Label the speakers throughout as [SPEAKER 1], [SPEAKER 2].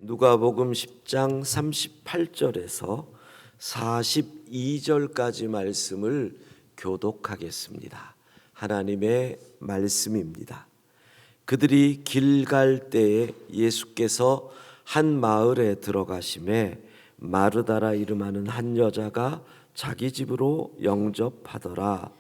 [SPEAKER 1] 누가복음 10장 38절에서 42절까지 말씀을 교독하겠습니다. 하나님의 말씀입니다. 그들이 길 갈 때에 예수께서 한 마을에 들어가심에 마르다라 이름하는 한 여자가 자기 집으로 영접하더라.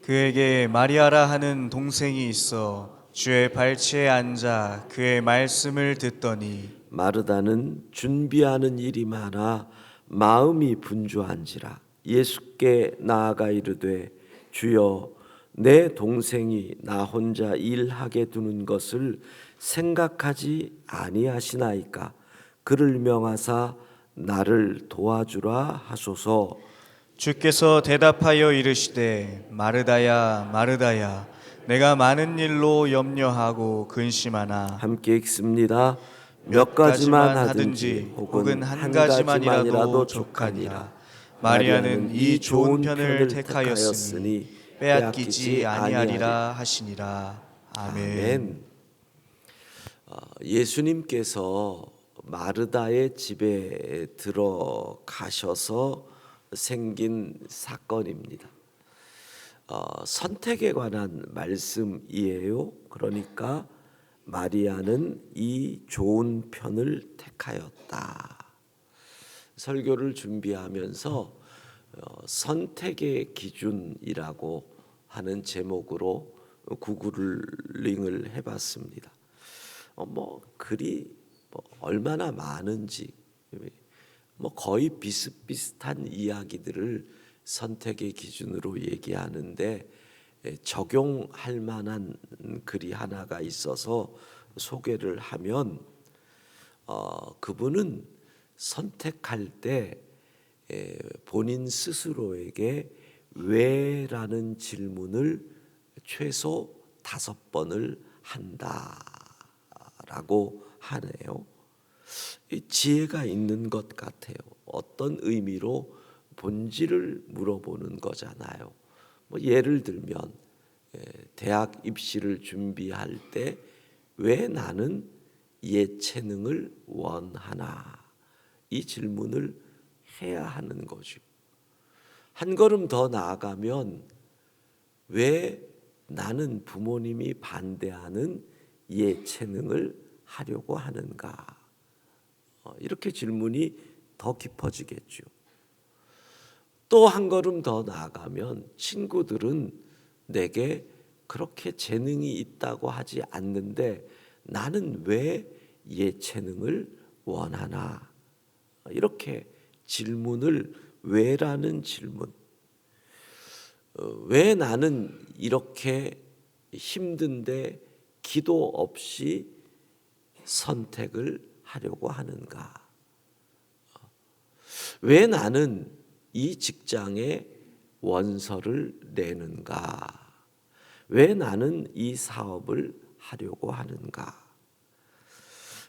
[SPEAKER 2] 그에게 마리아라 하는 동생이 있어 주의 발치에 앉아 그의 말씀을 듣더니
[SPEAKER 1] 마르다는 준비하는 일이 많아 마음이 분주한지라 예수께 나아가 이르되 주여 내 동생이 나 혼자 일하게 두는 것을 생각하지 아니하시나이까. 그를 명하사 나를 도와주라 하소서.
[SPEAKER 2] 주께서 대답하여 이르시되 마르다야 마르다야 내가 많은 일로 염려하고 근심하나
[SPEAKER 1] 함께 읽습니다. 몇 가지만 하든지
[SPEAKER 2] 혹은 한 가지만이라도 족하니라. 마리아는 이 좋은 편을 택하였으니 빼앗기지 아니하리라 하시니라. 아멘.
[SPEAKER 1] 아멘. 예수님께서 마르다의 집에 들어가셔서 생긴 사건입니다. 선택에 관한 말씀이에요. 그러니까 마리아는 이 좋은 편을 택하였다. 설교를 준비하면서 선택의 기준이라고 하는 제목으로 구글링을 해봤습니다. 글이 얼마나 많은지 거의 비슷비슷한 이야기들을 선택의 기준으로 얘기하는데 적용할 만한 글이 하나가 있어서 소개를 하면 그분은 선택할 때 본인 스스로에게 왜라는 질문을 최소 5번을 한다라고 하네요. 지혜가 있는 것 같아요. 어떤 의미로 본질을 물어보는 거잖아요. 예를 들면 대학 입시를 준비할 때 왜 나는 예체능을 원하나 이 질문을 해야 하는 거죠. 한 걸음 더 나아가면 왜 나는 부모님이 반대하는 예체능을 하려고 하는가? 이렇게 질문이 더 깊어지겠죠. 또 한 걸음 더 나아가면 친구들은 내게 그렇게 재능이 있다고 하지 않는데 나는 왜 예체능을 원하나? 이렇게 질문을 왜라는 질문. 왜 나는 이렇게 힘든데 기도 없이 선택을 하려고 하는가? 왜 나는 이 직장에 원서를 내는가? 왜 나는 이 사업을 하려고 하는가?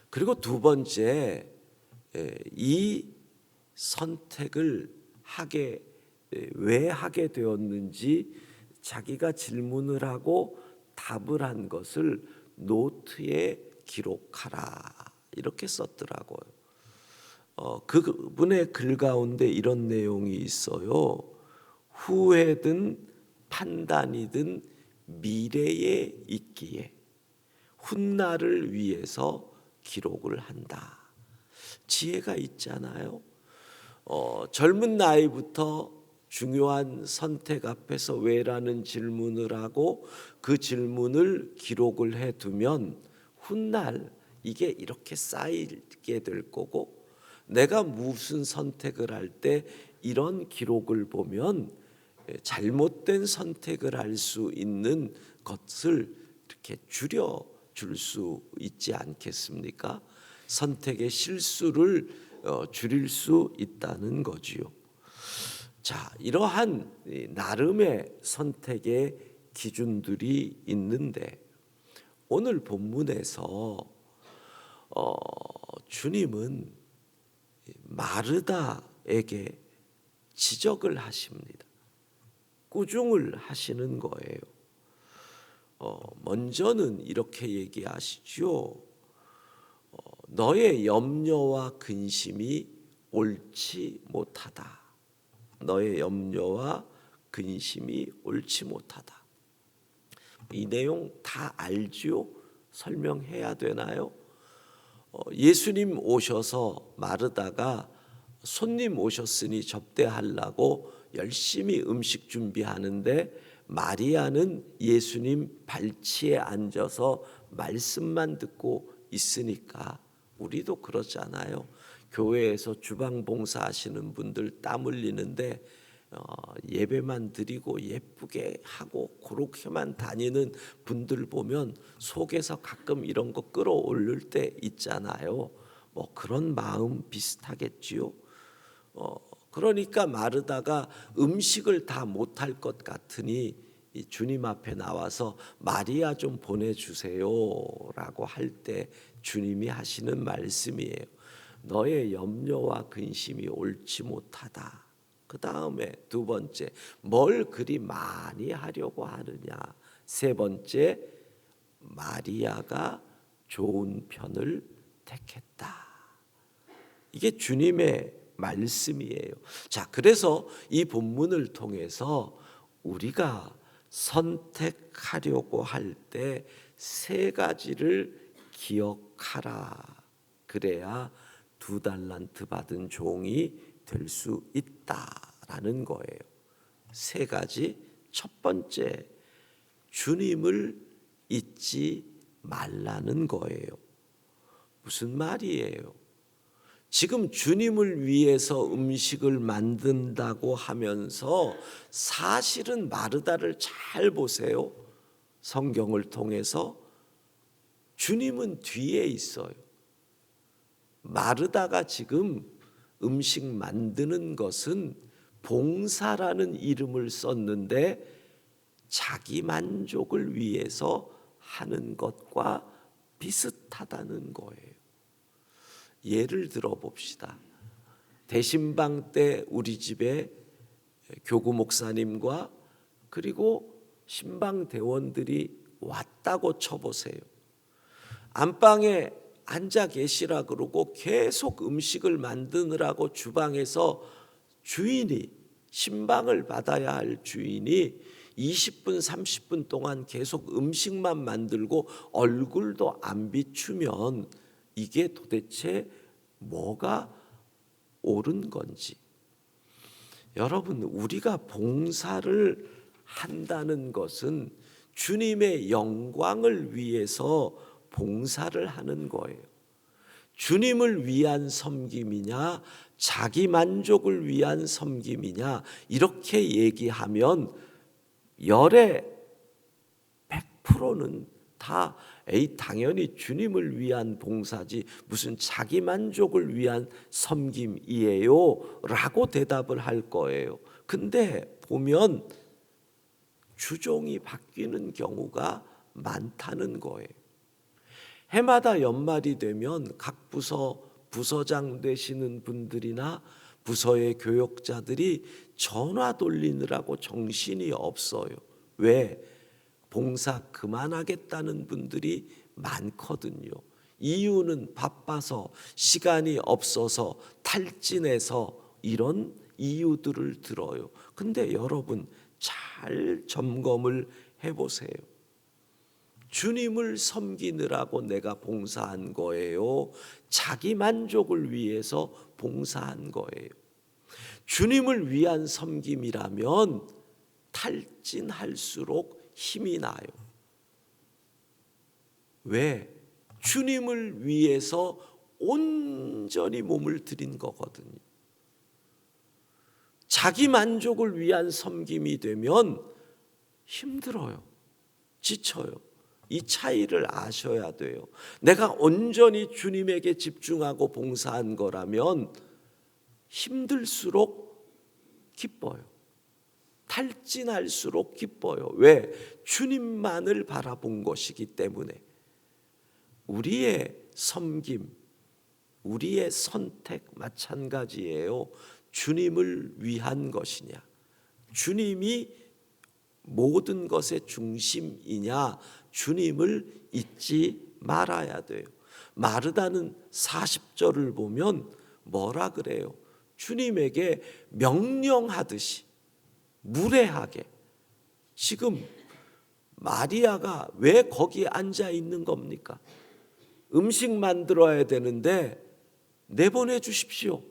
[SPEAKER 1] 그리고 두 번째, 이 선택을 왜 하게 되었는지 자기가 질문을 하고 답을 한 것을 노트에 기록하라 이렇게 썼더라고요. 그분의 글 가운데 이런 내용이 있어요. 후회든 판단이든 미래에 있기에 훗날을 위해서 기록을 한다. 지혜가 있잖아요. 젊은 나이부터 중요한 선택 앞에서 왜라는 질문을 하고 그 질문을 기록을 해두면 훗날 이게 이렇게 쌓이게 될 거고 내가 무슨 선택을 할 때 이런 기록을 보면 잘못된 선택을 할 수 있는 것을 이렇게 줄여줄 수 있지 않겠습니까? 선택의 실수를 줄일 수 있다는 거지요. 자, 이러한 나름의 선택의 기준들이 있는데 오늘 본문에서 주님은 마르다에게 지적을 하십니다. 꾸중을 하시는 거예요. 먼저는 이렇게 얘기하시죠. 너의 염려와 근심이 옳지 못하다. 너의 염려와 근심이 옳지 못하다. 이 내용 다 알지요? 설명해야 되나요? 예수님 오셔서 마르다가 손님 오셨으니 접대하려고 열심히 음식 준비하는데 마리아는 예수님 발치에 앉아서 말씀만 듣고 있으니까 우리도 그러잖아요. 교회에서 주방 봉사하시는 분들 땀 흘리는데 예배만 드리고 예쁘게 하고 그렇게만 다니는 분들 보면 속에서 가끔 이런 거 끌어올릴 때 있잖아요. 뭐 그런 마음 비슷하겠지요. 그러니까 마르다가 음식을 다 못할 것 같으니 이 주님 앞에 나와서 마리아 좀 보내주세요라고 할 때 주님이 하시는 말씀이에요. 너의 염려와 근심이 옳지 못하다. 그 다음에 두 번째, 뭘 그리 많이 하려고 하느냐. 세 번째, 마리아가 좋은 편을 택했다. 이게 주님의 말씀이에요. 자, 그래서 이 본문을 통해서 우리가 선택하려고 할 때 세 가지를 기억하라. 그래야 2달란트 받은 종이 될 수 있다라는 거예요. 세 가지. 첫 번째, 주님을 잊지 말라는 거예요. 무슨 말이에요? 지금 주님을 위해서 음식을 만든다고 하면서 사실은 마르다를 잘 보세요. 성경을 통해서 주님은 뒤에 있어요. 마르다가 지금 음식 만드는 것은 봉사라는 이름을 썼는데 자기 만족을 위해서 하는 것과 비슷하다는 거예요. 예를 들어 봅시다. 대신방 때 우리 집에 교구 목사님과 그리고 신방 대원들이 왔다고 쳐보세요. 안방에 앉아 계시라 그러고 계속 음식을 만드느라고 주방에서 주인이, 신방을 받아야 할 주인이 20분 30분 동안 계속 음식만 만들고 얼굴도 안 비추면 이게 도대체 뭐가 옳은 건지. 여러분, 우리가 봉사를 한다는 것은 주님의 영광을 위해서 봉사를 하는 거예요. 주님을 위한 섬김이냐 자기 만족을 위한 섬김이냐 이렇게 얘기하면 열의 100%는 다 당연히 주님을 위한 봉사지 무슨 자기 만족을 위한 섬김이에요 라고 대답을 할 거예요. 근데 보면 주종이 바뀌는 경우가 많다는 거예요. 해마다 연말이 되면 각 부서장 되시는 분들이나 부서의 교역자들이 전화 돌리느라고 정신이 없어요. 왜? 봉사 그만하겠다는 분들이 많거든요. 이유는 바빠서, 시간이 없어서, 탈진해서 이런 이유들을 들어요. 근데 여러분 잘 점검을 해보세요. 주님을 섬기느라고 내가 봉사한 거예요? 자기 만족을 위해서 봉사한 거예요? 주님을 위한 섬김이라면 탈진할수록 힘이 나요. 왜? 주님을 위해서 온전히 몸을 드린 거거든요. 자기 만족을 위한 섬김이 되면 힘들어요. 지쳐요. 이 차이를 아셔야 돼요. 내가 온전히 주님에게 집중하고 봉사한 거라면 힘들수록 기뻐요. 탈진할수록 기뻐요. 왜? 주님만을 바라본 것이기 때문에. 우리의 섬김, 우리의 선택 마찬가지예요. 주님을 위한 것이냐, 주님이 모든 것의 중심이냐, 주님을 잊지 말아야 돼요. 마르다는 40절을 보면 뭐라 그래요? 주님에게 명령하듯이 무례하게. 지금 마리아가 왜 거기에 앉아 있는 겁니까? 음식 만들어야 되는데 내보내 주십시오.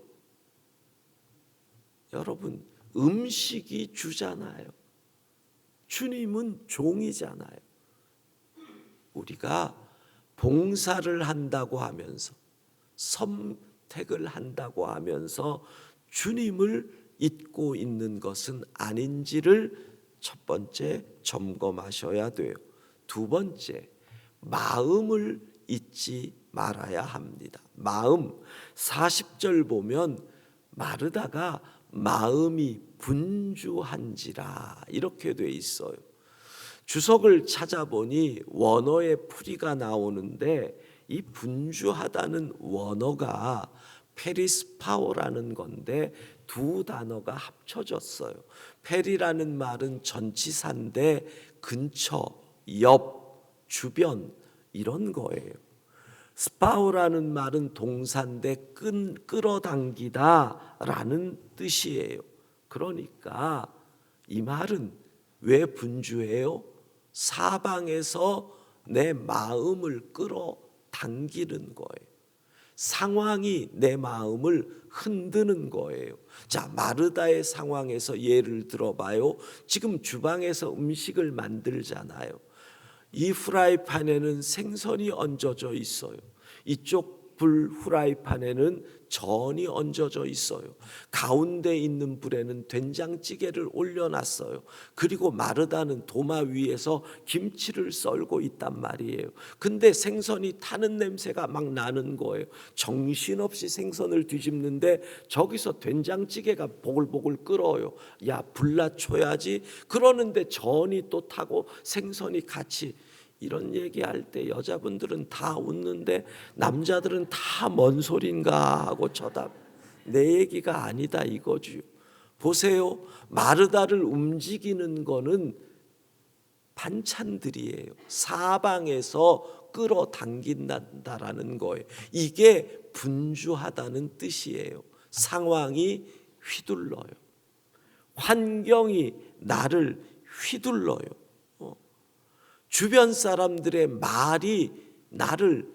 [SPEAKER 1] 여러분, 음식이 주잖아요. 주님은 종이잖아요. 우리가 봉사를 한다고 하면서, 선택을 한다고 하면서 주님을 잊고 있는 것은 아닌지를 첫 번째 점검하셔야 돼요. 두 번째, 마음을 잊지 말아야 합니다. 마음, 40절 보면 마르다가 마음이 분주한지라 이렇게 돼 있어요. 주석을 찾아보니 원어의 풀이가 나오는데 이 분주하다는 원어가 페리스파오라는 건데 두 단어가 합쳐졌어요. 페리라는 말은 전치사인데 근처, 옆, 주변 이런 거예요. 스파오라는 말은 동사인데 끌어당기다라는 뜻이에요. 그러니까 이 말은 왜 분주해요? 사방에서 내 마음을 끌어당기는 거예요. 상황이 내 마음을 흔드는 거예요. 자, 마르다의 상황에서 예를 들어봐요. 지금 주방에서 음식을 만들잖아요. 이 후라이팬에는 생선이 얹어져 있어요. 이쪽 불 후라이팬에는 전이 얹어져 있어요. 가운데 있는 불에는 된장찌개를 올려놨어요. 그리고 마르다는 도마 위에서 김치를 썰고 있단 말이에요. 근데 생선이 타는 냄새가 막 나는 거예요. 정신없이 생선을 뒤집는데 저기서 된장찌개가 보글보글 끓어요. 야, 불 낮춰야지. 그러는데 전이 또 타고 생선이 같이. 이런 얘기할 때 여자분들은 다 웃는데 남자들은 다 뭔 소린가 하고 쳐다. 내 얘기가 아니다 이거죠. 보세요. 마르다를 움직이는 거는 반찬들이에요. 사방에서 끌어당긴다라는 거예요. 이게 분주하다는 뜻이에요. 상황이 휘둘러요. 환경이 나를 휘둘러요. 주변 사람들의 말이 나를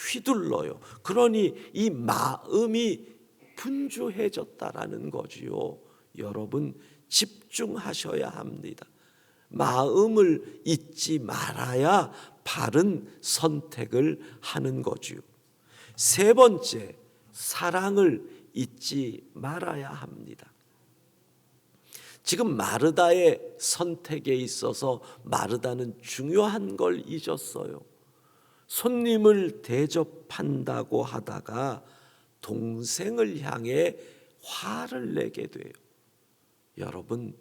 [SPEAKER 1] 휘둘러요. 그러니 이 마음이 분주해졌다라는 거지요. 여러분 집중하셔야 합니다. 마음을 잊지 말아야 바른 선택을 하는 거지요. 세 번째, 사랑을 잊지 말아야 합니다. 지금 마르다의 선택에 있어서 마르다는 중요한 걸 잊었어요. 손님을 대접한다고 하다가 동생을 향해 화를 내게 돼요. 여러분,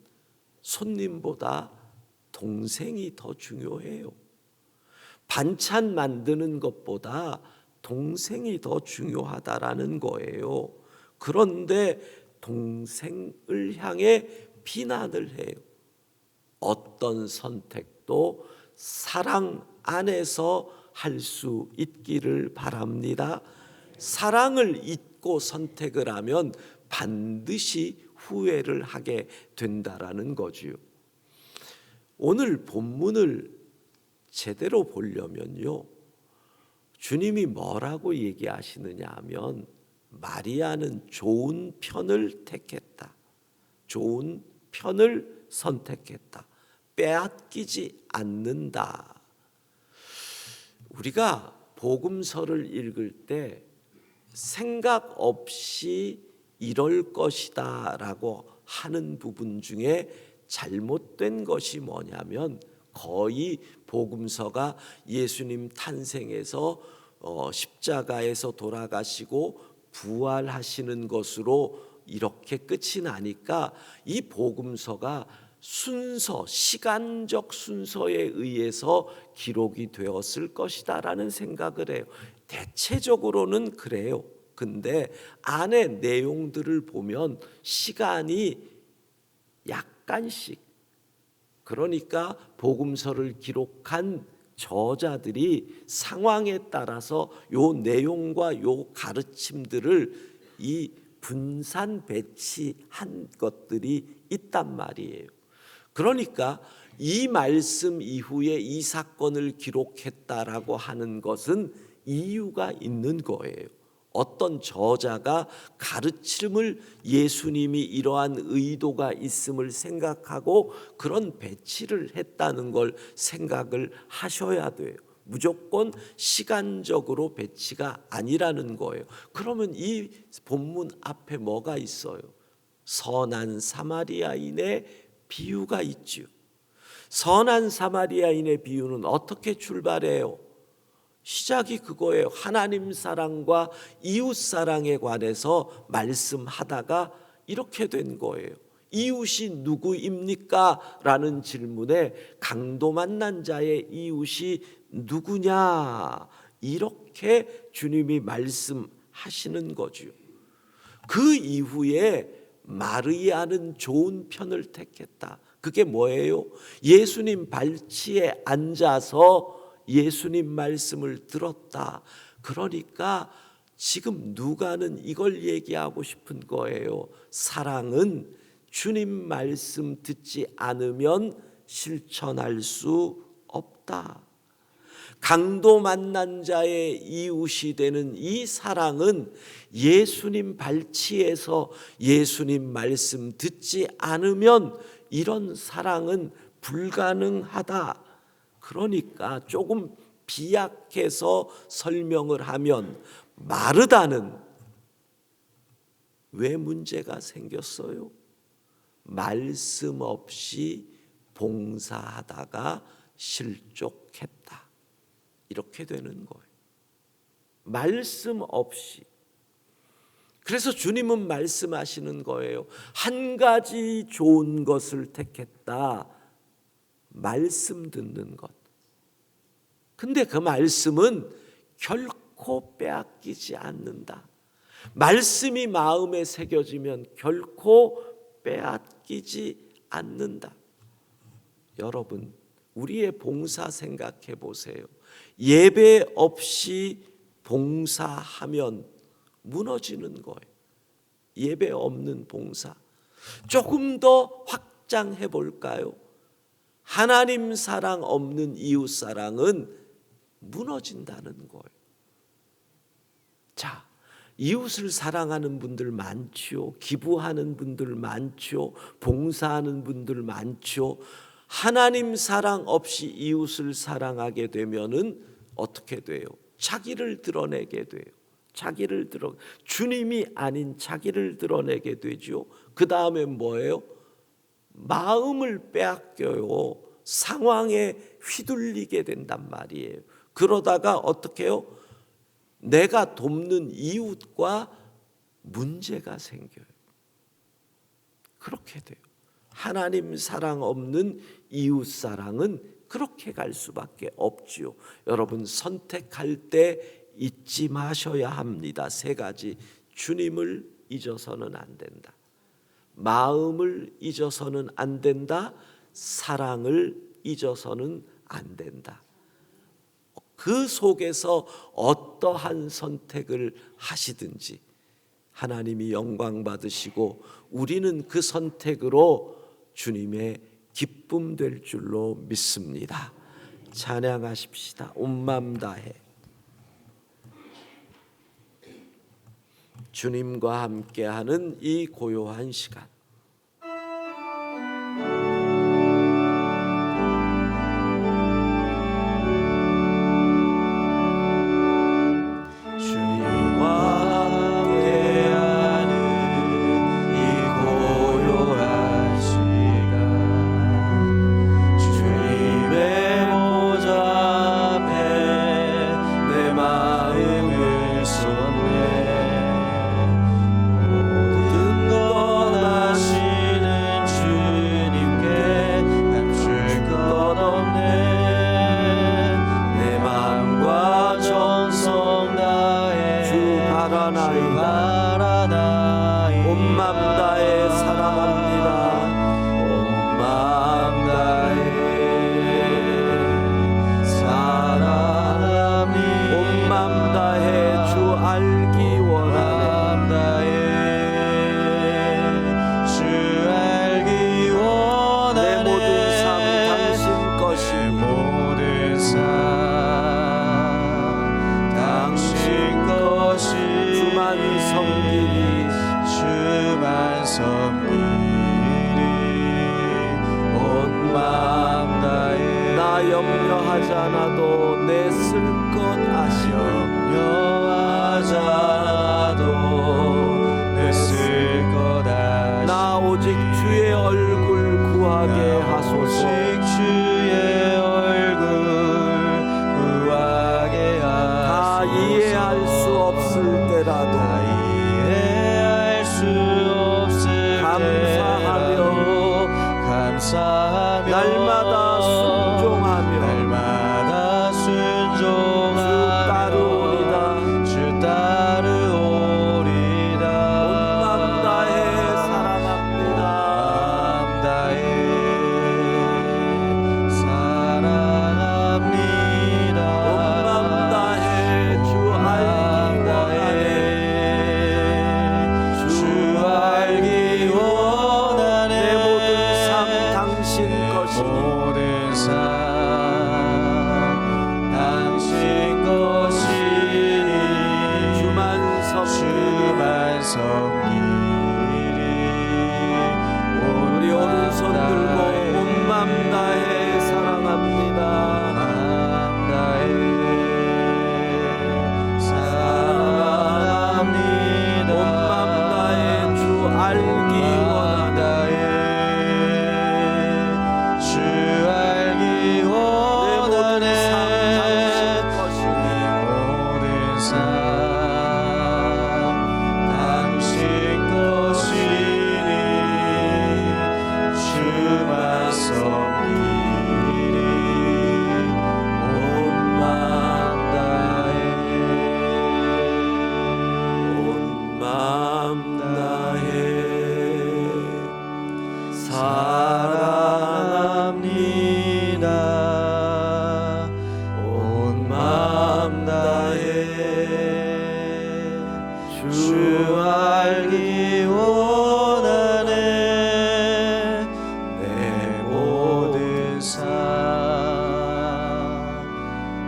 [SPEAKER 1] 손님보다 동생이 더 중요해요. 반찬 만드는 것보다 동생이 더 중요하다라는 거예요. 그런데 동생을 향해 비난을 해요. 어떤 선택도 사랑 안에서 할 수 있기를 바랍니다. 사랑을 잊고 선택을 하면 반드시 후회를 하게 된다라는 거지요. 오늘 본문을 제대로 보려면요, 주님이 뭐라고 얘기하시느냐 하면 마리아는 좋은 편을 택했다. 좋은 편을 선택했다. 빼앗기지 않는다. 우리가 복음서를 읽을 때 생각 없이 이럴 것이다 라고 하는 부분 중에 잘못된 것이 뭐냐면 거의 복음서가 예수님 탄생에서 십자가에서 돌아가시고 부활하시는 것으로 이렇게 끝이 나니까 이 복음서가 순서, 시간적 순서에 의해서 기록이 되었을 것이다라는 생각을 해요. 대체적으로는 그래요. 근데 안에 내용들을 보면 시간이 약간씩, 그러니까 복음서를 기록한 저자들이 상황에 따라서 요 내용과 요 가르침들을 이 분산 배치한 것들이 있단 말이에요. 그러니까 이 말씀 이후에 이 사건을 기록했다라고 하는 것은 이유가 있는 거예요. 어떤 저자가 가르침을 예수님이 이러한 의도가 있음을 생각하고 그런 배치를 했다는 걸 생각을 하셔야 돼요. 무조건 시간적으로 배치가 아니라는 거예요. 그러면 이 본문 앞에 뭐가 있어요? 선한 사마리아인의 비유가 있죠. 선한 사마리아인의 비유는 어떻게 출발해요? 시작이 그거예요. 하나님 사랑과 이웃 사랑에 관해서 말씀하다가 이렇게 된 거예요. 이웃이 누구입니까? 라는 질문에 강도 만난 자의 이웃이 누구냐? 이렇게 주님이 말씀하시는 거죠. 그 이후에 마리아는 좋은 편을 택했다. 그게 뭐예요? 예수님 발치에 앉아서 예수님 말씀을 들었다. 그러니까 지금 누가는 이걸 얘기하고 싶은 거예요. 사랑은 주님 말씀 듣지 않으면 실천할 수 없다. 강도 만난 자의 이웃이 되는 이 사랑은 예수님 발치에서 예수님 말씀 듣지 않으면 이런 사랑은 불가능하다. 그러니까 조금 비약해서 설명을 하면 마르다는 왜 문제가 생겼어요? 말씀 없이 봉사하다가 실족했다. 이렇게 되는 거예요. 말씀 없이. 그래서 주님은 말씀하시는 거예요. 한 가지 좋은 것을 택했다. 말씀 듣는 것. 근데 그 말씀은 결코 빼앗기지 않는다. 말씀이 마음에 새겨지면 결코 빼앗기지 않는다. 여러분, 우리의 봉사 생각해 보세요. 예배 없이 봉사하면 무너지는 거예요. 예배 없는 봉사. 조금 더 확장해 볼까요? 하나님 사랑 없는 이웃 사랑은 무너진다는 거예요. 자, 이웃을 사랑하는 분들 많지요. 기부하는 분들 많지요. 봉사하는 분들 많지요. 하나님 사랑 없이 이웃을 사랑하게 되면은 어떻게 돼요? 자기를 드러내게 돼요. 주님이 아닌 자기를 드러내게 되죠. 그 다음에 뭐예요? 마음을 빼앗겨요. 상황에 휘둘리게 된단 말이에요. 그러다가 어떻게 해요? 내가 돕는 이웃과 문제가 생겨요. 그렇게 돼요. 하나님 사랑 없는 이웃 사랑은 그렇게 갈 수밖에 없지요. 여러분, 선택할 때 잊지 마셔야 합니다. 세 가지. 주님을 잊어서는 안 된다. 마음을 잊어서는 안 된다. 사랑을 잊어서는 안 된다. 그 속에서 어떠한 선택을 하시든지 하나님이 영광 받으시고 우리는 그 선택으로 주님의 기쁨 될 줄로 믿습니다. 찬양하십시다. 온 마음 다해 주님과 함께하는 이 고요한 시간, 온 마음 다해 사랑합니다. 온 마음 다해 사랑합니다. 섬기리
[SPEAKER 2] 주만 섬기리 온 마음 다해
[SPEAKER 1] 나 염려하지 않아도 내 쓸 것 아시니
[SPEAKER 2] 염려하지 않아도 내 쓸 것 아시니
[SPEAKER 1] 나 오직 주의 얼굴 구하게 하소서
[SPEAKER 2] 오직 주의 얼굴 구하게
[SPEAKER 1] 다
[SPEAKER 2] 하소서
[SPEAKER 1] 이해할 수 없을 때라도
[SPEAKER 2] 다 이해할 수 없을 때라도 감사하며
[SPEAKER 1] 날마다 순종하며
[SPEAKER 2] 날마다 순종하며 주 따르오리다
[SPEAKER 1] 온 마음 다해 사랑합니다
[SPEAKER 2] 마음 다해 사랑합니다
[SPEAKER 1] 온 마음 다해 주 알기 원하네
[SPEAKER 2] 주 알기 원하네
[SPEAKER 1] 내 모든 삶 당신 것이니
[SPEAKER 2] 모든 삶 당신 것이니
[SPEAKER 1] 주만
[SPEAKER 2] 주만 섬기리
[SPEAKER 1] 우리 오른손 들고 온 마음 다해 사랑합니다
[SPEAKER 2] 마음 다해 사랑합니다
[SPEAKER 1] 온 마음 다해 주 알기 원하네
[SPEAKER 2] 주 알기 원하네
[SPEAKER 1] 내 모든 삶 당신 것이니
[SPEAKER 2] 모든 삶 당신 것이니 주만 섬기리 온 마음 다해
[SPEAKER 1] 온 마음 다해
[SPEAKER 2] 사랑합니다 온 마음 다해 주 알기 원하네 내 모든 삶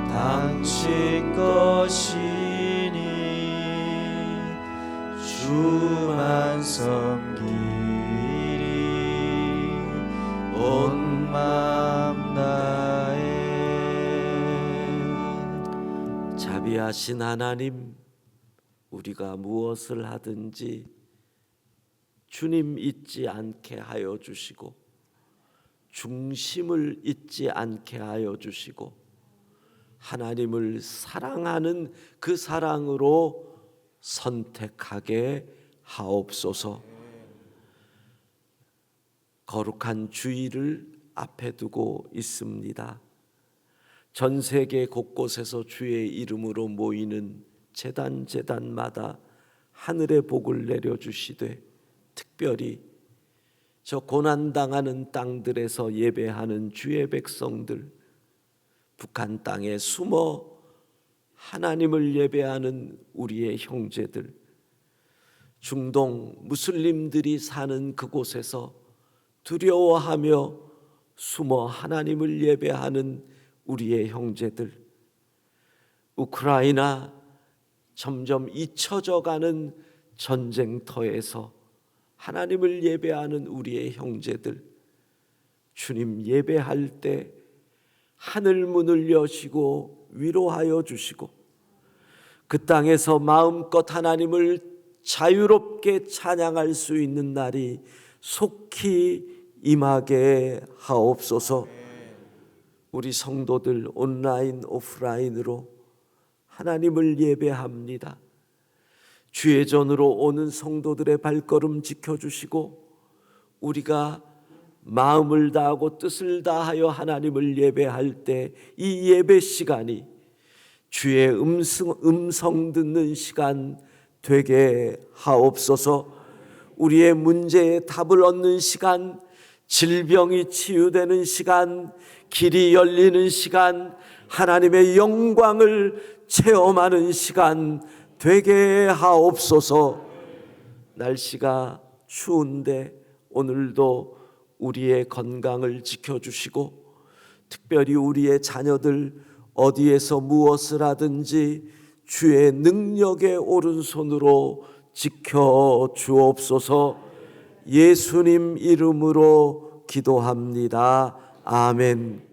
[SPEAKER 2] 당신 것이니 주만 섬기리 온 마음 다해
[SPEAKER 1] 자비하신 하나님 우리가 무엇을 하든지 주님 잊지 않게 하여 주시고 중심을 잊지 않게 하여 주시고 하나님을 사랑하는 그 사랑으로 선택하게 하옵소서. 거룩한 주일을 앞에 두고 있습니다. 전 세계 곳곳에서 주의 이름으로 모이는 제단마다 하늘의 복을 내려주시되 특별히 저 고난당하는 땅들에서 예배하는 주의 백성들, 북한 땅에 숨어 하나님을 예배하는 우리의 형제들, 중동 무슬림들이 사는 그곳에서 두려워하며 숨어 하나님을 예배하는 우리의 형제들, 우크라이나 점점 잊혀져가는 전쟁터에서 하나님을 예배하는 우리의 형제들, 주님 예배할 때 하늘 문을 여시고 위로하여 주시고 그 땅에서 마음껏 하나님을 자유롭게 찬양할 수 있는 날이 속히 임하게 하옵소서. 우리 성도들 온라인 오프라인으로 하나님을 예배합니다. 주의 전으로 오는 성도들의 발걸음 지켜주시고 우리가 마음을 다하고 뜻을 다하여 하나님을 예배할 때 이 예배 시간이 주의 음성 듣는 시간 되게 하옵소서. 우리의 문제에 답을 얻는 시간, 질병이 치유되는 시간, 길이 열리는 시간, 하나님의 영광을 체험하는 시간 되게 하옵소서. 날씨가 추운데 오늘도 우리의 건강을 지켜주시고 특별히 우리의 자녀들 어디에서 무엇을 하든지 주의 능력의 오른손으로 지켜 주옵소서. 예수님 이름으로 기도합니다. 아멘.